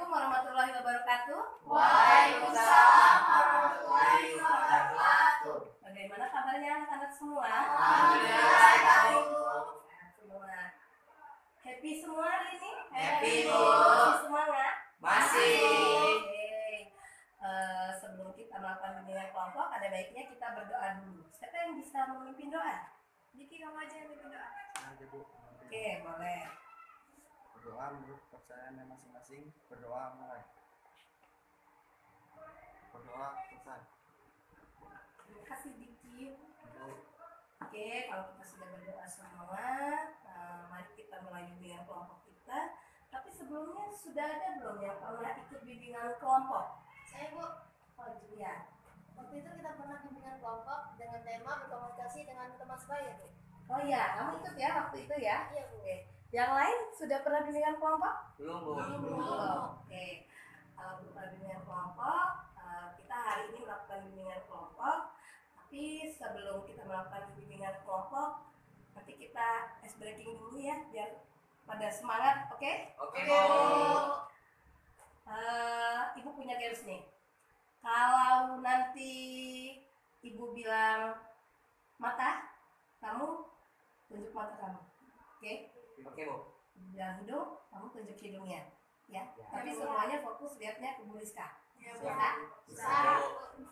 Assalamualaikum warahmatullahi wabarakatuh. Waalaikumsalam warahmatullahi wabarakatuh. Bagaimana kabarnya anak-anak semua? Alhamdulillah baik. Semua happy semua hari ini? Happy, Bu. Masih semangat? Masih. Sebelum kita melakukan bimbingan kelompok, ada baiknya kita berdoa dulu. Siapa yang bisa memimpin doa? Diki, kamu aja yang mimpin doa. Oke, boleh. Berdoa menurut kepercayaan masing-masing. Berdoa mulai. Berdoa selesai. Terima kasih Diki. Oke, kalau kita sudah berdoa semua, mari kita mulai bimbingan kelompok kita. Tapi sebelumnya sudah ada belum yang pernah ikut bimbingan kelompok? Saya, Bu. Oh, Julia. Waktu itu kita pernah bimbingan kelompok dengan tema berkomunikasi dengan teman sebaya, Bu. Oh iya, kamu ikut ya waktu itu ya? Iya, Bu. Oke. Yang lain sudah pernah bimbingan kelompok? Belum, Bu. Oke. Kalau belum pernah bimbingan kelompok, kita hari ini melakukan bimbingan kelompok. Tapi sebelum kita melakukan bimbingan kelompok, nanti kita ice breaking dulu ya, biar pada semangat, oke? Oke, Bu. Ibu punya games nih. Kalau nanti ibu bilang mata, kamu tunjuk mata kamu, oke? Oke, Bu. Bilang hidung, kamu tunjuk hidungnya, ya. Ya. Tapi semuanya fokus lihatnya ke Bu Rizka. Iya, Bu. Bisa? Bisa, Bu.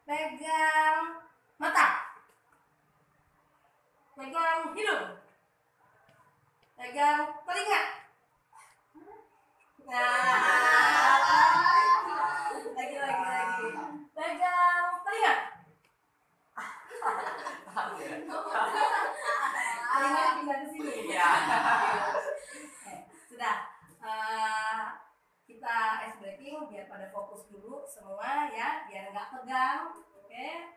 Pegang mata, pegang hidung, pegang telinga. Lagi. Pegang telinga. Telinga pindah ke sini. Iya. Sudah. Kita ice breaking biar pada fokus dulu semua ya, biar nggak tegang. Oke.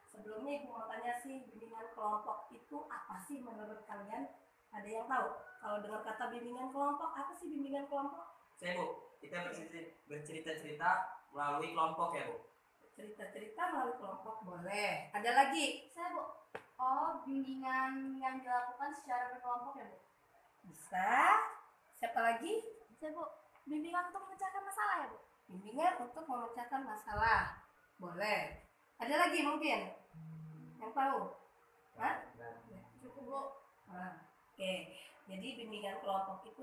Sebelumnya ibu mau tanya sih, bimbingan kelompok itu apa sih menurut kalian? Ada yang tahu? Kalau dengar kata bimbingan kelompok, apa sih bimbingan kelompok? Saya, Bu. Kita bercerita-cerita melalui kelompok ya, Bu. Cerita-cerita melalui kelompok boleh. Ada lagi? Saya, Bu. Oh, bimbingan yang dilakukan secara berkelompok ya, Bu. Bisa. Siapa lagi? Saya, Bu. Bimbingan untuk memecahkan masalah ya, Bu. Bimbingan untuk memecahkan masalah. Boleh. Ada lagi mungkin? Yang tahu? Hah? Cukup, Bu. Oke. Jadi bimbingan kelompok itu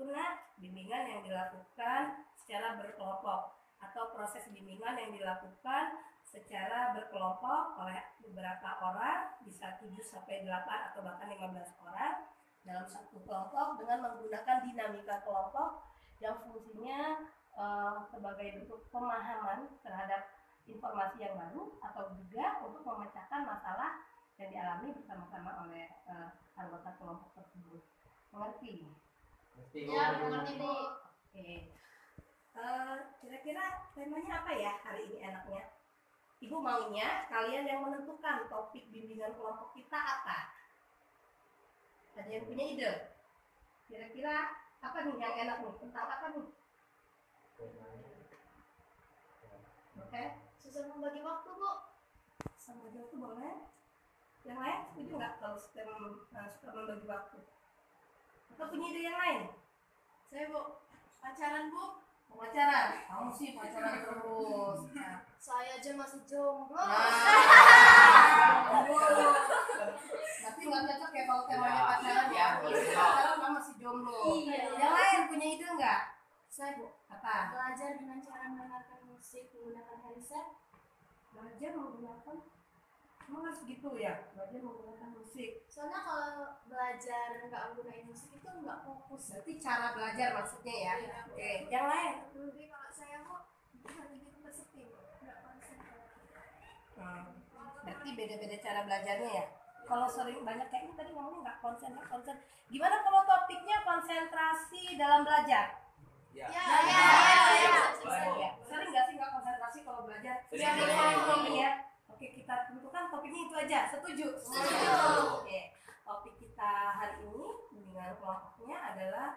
bimbingan yang dilakukan secara berkelompok atau proses bimbingan yang dilakukan secara berkelompok oleh beberapa orang, bisa 7 sampai 8 atau bahkan 15 orang dalam satu kelompok dengan menggunakan dinamika kelompok yang fungsinya sebagai bentuk pemahaman terhadap informasi yang baru atau juga untuk memecahkan masalah yang dialami bersama-sama oleh anggota kelompok tersebut. Mengerti? Ya, mengerti, Bu. Oke. Kira-kira temanya apa ya hari ini enaknya? Ibu maunya kalian yang menentukan topik bimbingan kelompok kita apa? Ada yang punya ide? Kira-kira apa nih yang enak nih? Tentang apa nih? Oke. Susah membagi waktu, Bu. Sama aja itu boleh. Yang lain setuju nggak kalau suka membagi waktu? Atau punya ide yang lain? Saya, Bu. Pacaran, Bu. Mau pacaran? Kamu sih pacaran terus. Nah. Saya aja masih jomblo. Tapi nggak cocok ya kalau temanya pacaran ya. Pacaran kamu masih jomblo. Iya. Yang lain punya ide nggak? Saya, Bu. Apa? Belajar dengan cara mendengarkan musik menggunakan headset. Belajar menggunakan. Emang harus gitu ya? Belajar menggunakan musik. Soalnya kalau belajar nggak menggunakan musik itu nggak fokus. Berarti cara belajar maksudnya ya? Iya. Oke. Yang lain? Lebih kalau saya, Bu, hanya gitu kesepi, nggak konsentrasi. Berarti beda-beda cara belajarnya ya? Kalau sering banyak kayak ini tadi ngomongnya nggak konsen. Gimana kalau topiknya konsentrasi dalam belajar? Ya. Ya. Sering nggak sih nggak konsentrasi kalau belajar? Sering. Ya. Oke, kita tentukan topiknya itu aja. Setuju? Setuju. Oke. Topik kita hari ini dengan kelompoknya adalah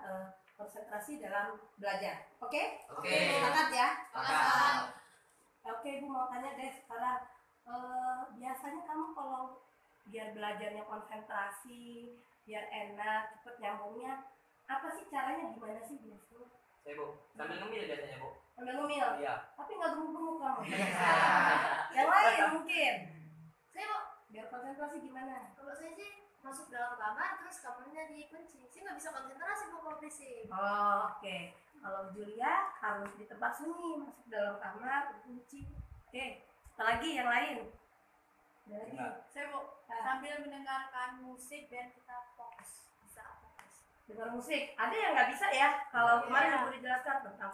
konsentrasi dalam belajar. Oke? Oke. Sepakat ya? Sepakat. Oke, Ibu mau tanya deh sekarang. Biasanya kamu kalau biar belajarnya konsentrasi, biar enak, cepet nyambungnya, apa sih caranya, gimana sih biasanya? Saya Bu, sambil ngemil biasanya Bu. Sambil ngemil, Iya. tapi nggak gemuk-gemuk kamu. Yang lain mungkin. Saya mau, Biar konsentrasi gimana? kalau saya sih masuk dalam kamar terus kamarnya dikunci. Saya nggak bisa konsentrasi bu kalau berisik. Oh, oke. Kalau Julia harus di tempat sunyi, masuk dalam kamar, kunci. Oke. Apalagi yang lain? Ada lagi? Enggak. Saya mau sambil mendengarkan musik biar kita fokus. Bisa fokus. Dengar musik. Ada yang nggak bisa ya? Kalau Iya. kemarin aku dijelaskan tentang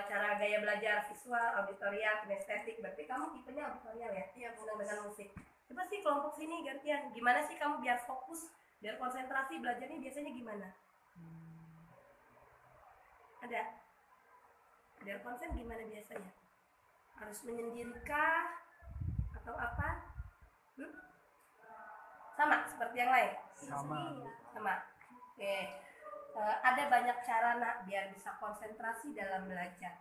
cara gaya belajar visual, auditorial, kinestetik. Berarti kamu tipenya auditorial ya? Iya, Senang dengan musik. Coba sih kelompok sini gantian. Gimana sih kamu biar fokus, biar konsentrasi belajarnya biasanya gimana? Ada? Biar konsen gimana biasanya? Harus menyendirikah? Atau apa? Sama seperti yang lain? Sama. Oke. Ada banyak cara nak biar bisa konsentrasi dalam belajar.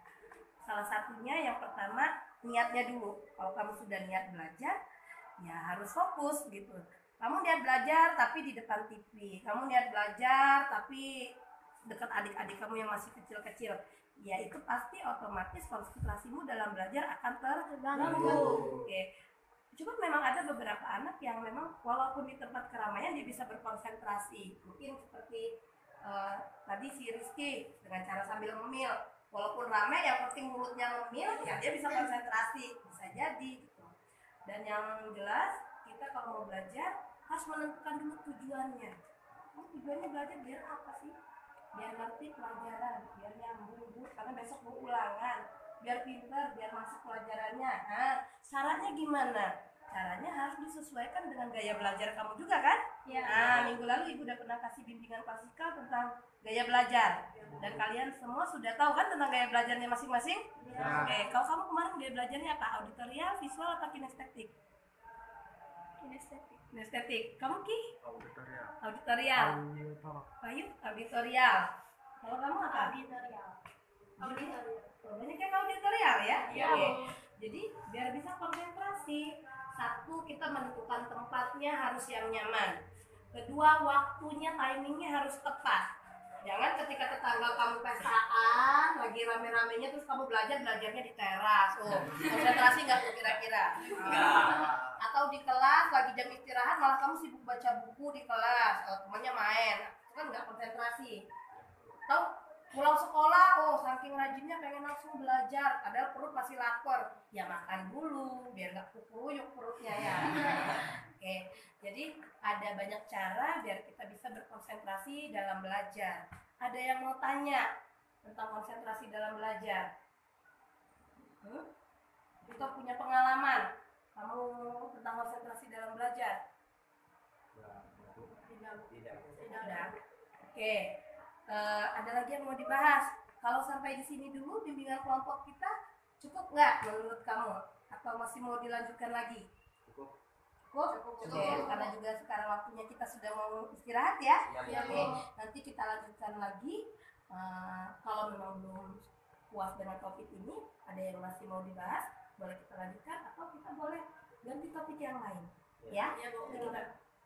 Salah satunya yang pertama niatnya dulu. Kalau kamu sudah niat belajar, ya harus fokus gitu. Kamu niat belajar tapi di depan TV. Kamu niat belajar tapi dekat adik-adik kamu yang masih kecil-kecil. Ya itu pasti otomatis konsentrasimu dalam belajar akan terganggu. Oke. Cuma memang ada beberapa anak yang memang walaupun di tempat keramaian dia bisa berkonsentrasi. Mungkin seperti tadi si Rizky dengan cara sambil ngemil. Walaupun ramai yang penting mulutnya ngemil, ya dia bisa konsentrasi. Bisa jadi gitu. Dan yang jelas kita kalau mau belajar harus menentukan dulu tujuannya. Tujuannya belajar biar apa sih? Biar ngerti pelajaran, biar nyambung Bu, karena besok mau ulangan. Biar pintar, biar masuk pelajarannya. Nah, caranya gimana? Caranya harus disesuaikan dengan gaya belajar kamu juga kan? Iya. Nah, minggu lalu Ibu udah pernah kasih bimbingan klasikal tentang gaya belajar. Dan kalian semua sudah tahu kan tentang gaya belajarnya masing-masing? Ya. Oke, kalau kamu kemarin gaya belajarnya apa? Auditorial, visual, atau kinestetik? Kinestetik. Kinestetik. Kamu Ki? Auditorial. Auditorial. Bayu? Auditorial. Kalau kamu apa? Auditorial. Banyak yang auditorial ya? Iya. Oke. Jadi biar bisa konsentrasi, satu kita menentukan tempatnya harus yang nyaman. Kedua waktunya, timingnya harus tepat. Jangan ketika tetangga kamu pesaan, lagi rame-ramenya terus kamu belajarnya di teras. Oh, konsentrasi nggak tuh kira-kira? Atau di kelas lagi jam istirahat malah kamu sibuk baca buku di kelas, temannya main, itu kan nggak konsentrasi. Atau pulang sekolah, oh saking rajinnya pengen langsung belajar, padahal perut masih lapar, ya makan dulu biar nggak kukuyuk perutnya ya. Oke, jadi ada banyak cara biar kita bisa berkonsentrasi dalam belajar. Ada yang mau tanya tentang konsentrasi dalam belajar? Kita punya pengalaman kamu tentang konsentrasi dalam belajar? Tidak ada. Oke. Ada lagi yang mau dibahas? Kalau sampai di sini dulu bimbingan kelompok kita cukup nggak menurut kamu? Atau masih mau dilanjutkan lagi? Cukup. Oke, karena juga sekarang waktunya kita sudah mau istirahat ya. Iya, Oke, nanti kita lanjutkan lagi. Kalau memang belum puas dengan topik ini, ada yang masih mau dibahas, boleh kita lanjutkan atau kita boleh ganti topik yang lain. Ya, nanti kita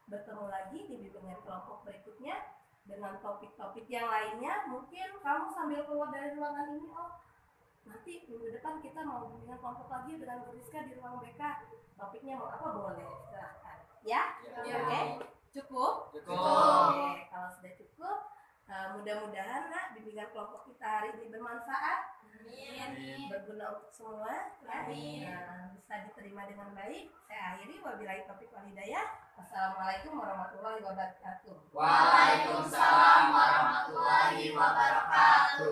bertemu lagi di bimbingan kelompok berikutnya dengan topik-topik yang lainnya. Mungkin kamu sambil keluar dari ruangan ini, oh nanti minggu depan kita mau bimbingan kelompok lagi dengan Bu Rizka di ruang BK. Topiknya mau apa boleh, silahkan. Ya, oke, cukup. Oke, kalau sudah cukup, mudah-mudahan nak bimbingan kelompok kita hari ini bermanfaat, berguna untuk semua, ya. Bisa diterima dengan baik. Saya akhiri, wabillahi taufiq wal hidayah. Wassalamualaikum warahmatullahi wabarakatuh. Waalaikumsalam warahmatullahi wabarakatuh.